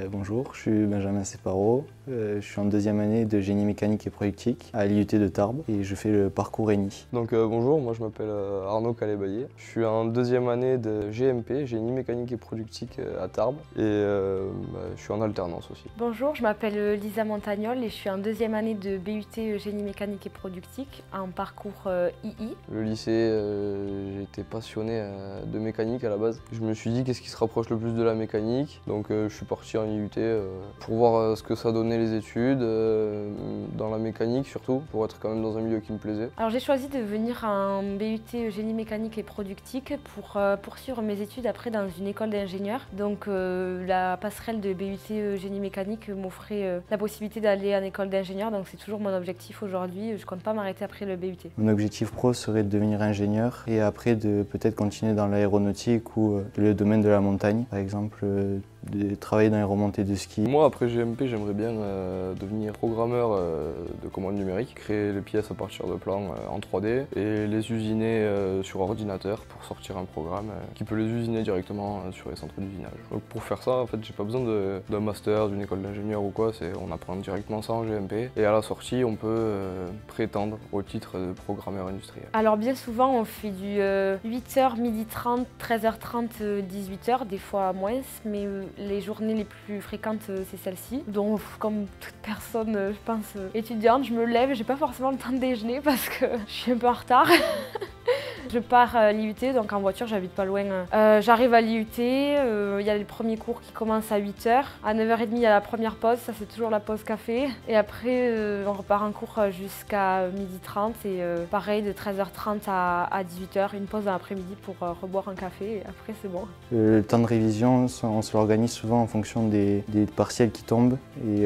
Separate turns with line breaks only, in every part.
Bonjour, je suis Benjamin Separo, je suis en deuxième année de génie mécanique et productique à l'IUT de Tarbes et je fais le parcours ENI.
Donc bonjour, moi je m'appelle Arnaud Calébaillé. Je suis en deuxième année de GMP, génie mécanique et productique à Tarbes et je suis en alternance aussi.
Bonjour, je m'appelle Lisa Montagnol et je suis en deuxième année de BUT génie mécanique et productique en parcours II.
Le lycée, j'étais passionné de mécanique à la base. Je me suis dit qu'est-ce qui se rapproche le plus de la mécanique, donc je suis parti en IUT pour voir ce que ça donnait les études, dans la mécanique surtout, pour être quand même dans un milieu qui me plaisait.
Alors j'ai choisi de venir en BUT génie mécanique et productique pour poursuivre mes études après dans une école d'ingénieur. Donc la passerelle de BUT génie mécanique m'offrait la possibilité d'aller en école d'ingénieur, donc c'est toujours mon objectif aujourd'hui. Je ne compte pas m'arrêter après le BUT.
Mon objectif pro serait de devenir ingénieur et après de peut-être continuer dans l'aéronautique ou le domaine de la montagne, par exemple de travailler dans les remontées de ski.
Moi après GMP j'aimerais bien devenir programmeur de commande numérique, créer les pièces à partir de plans en 3D et les usiner sur ordinateur pour sortir un programme qui peut les usiner directement sur les centres d'usinage. Donc pour faire ça en fait j'ai pas besoin d'un master, d'une école d'ingénieur ou quoi, on apprend directement ça en GMP et à la sortie on peut prétendre au titre de programmeur industriel.
Alors bien souvent on fait du 8h, 12h30, 13h30, 18h, des fois moins, mais les journées les plus fréquentes c'est celle-ci. Donc comme toute personne je pense étudiante, je me lève, j'ai pas forcément le temps de déjeuner parce que je suis un peu en retard. Je pars à l'IUT, donc en voiture, j'habite pas loin. J'arrive à l'IUT, il y a les premiers cours qui commencent à 8h. À 9h30, il y a la première pause, ça c'est toujours la pause café. Et après, on repart en cours jusqu'à 12h30 et pareil de 13h30 à 18h, une pause dans l'après-midi pour reboire un café et après c'est bon.
Le temps de révision, on se l'organise souvent en fonction des partiels qui tombent et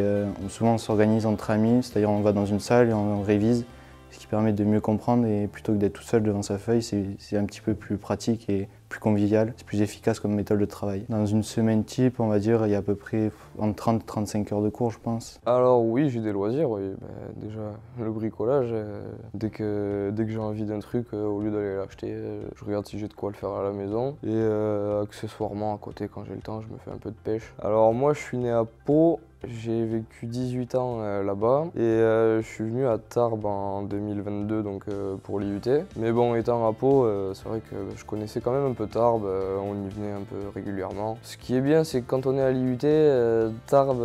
souvent on s'organise entre amis, c'est-à-dire on va dans une salle et on révise. Ce qui permet de mieux comprendre et plutôt que d'être tout seul devant sa feuille, c'est un petit peu plus pratique et plus convivial. C'est plus efficace comme méthode de travail. Dans une semaine type, on va dire, il y a à peu près entre 30 et 35 heures de cours, je pense.
Alors oui, j'ai des loisirs, oui. Déjà, le bricolage, dès que j'ai envie d'un truc, au lieu d'aller l'acheter, je regarde si j'ai de quoi le faire à la maison. Et accessoirement, à côté, quand j'ai le temps, je me fais un peu de pêche. Alors moi, je suis né à Pau. J'ai vécu 18 ans là-bas et je suis venu à Tarbes en 2022 donc, pour l'IUT. Mais bon, étant à Pau, c'est vrai que je connaissais quand même un peu Tarbes, on y venait un peu régulièrement. Ce qui est bien, c'est que quand on est à l'IUT, Tarbes,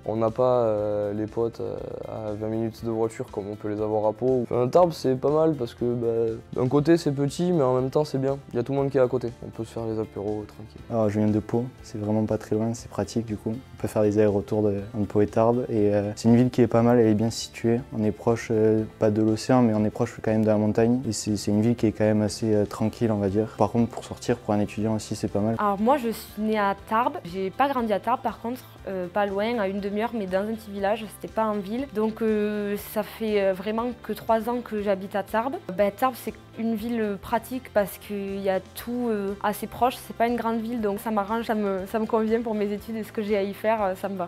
on n'a pas les potes à 20 minutes de voiture comme on peut les avoir à Pau. Enfin, Tarbes, c'est pas mal parce que d'un côté c'est petit, mais en même temps c'est bien. Il y a tout le monde qui est à côté, on peut se faire les apéros tranquille.
Alors, je viens de Pau, c'est vraiment pas très loin, c'est pratique du coup. On peut faire les allers-retours entre Pau et Tarbes et c'est une ville qui est pas mal, elle est bien située. On est proche, pas de l'océan, mais on est proche quand même de la montagne et c'est une ville qui est quand même assez tranquille, on va dire. Par contre, pour sortir, pour un étudiant aussi, c'est pas mal.
Alors moi, je suis née à Tarbes. J'ai pas grandi à Tarbes, par contre, pas loin, à une demi-heure, mais dans un petit village, c'était pas en ville. Donc ça fait vraiment que 3 ans que j'habite à Tarbes. Tarbes, c'est une ville pratique parce qu'il y a tout assez proche. C'est pas une grande ville, donc ça m'arrange, ça me convient pour mes études et ce que j'ai à y faire, ça me va.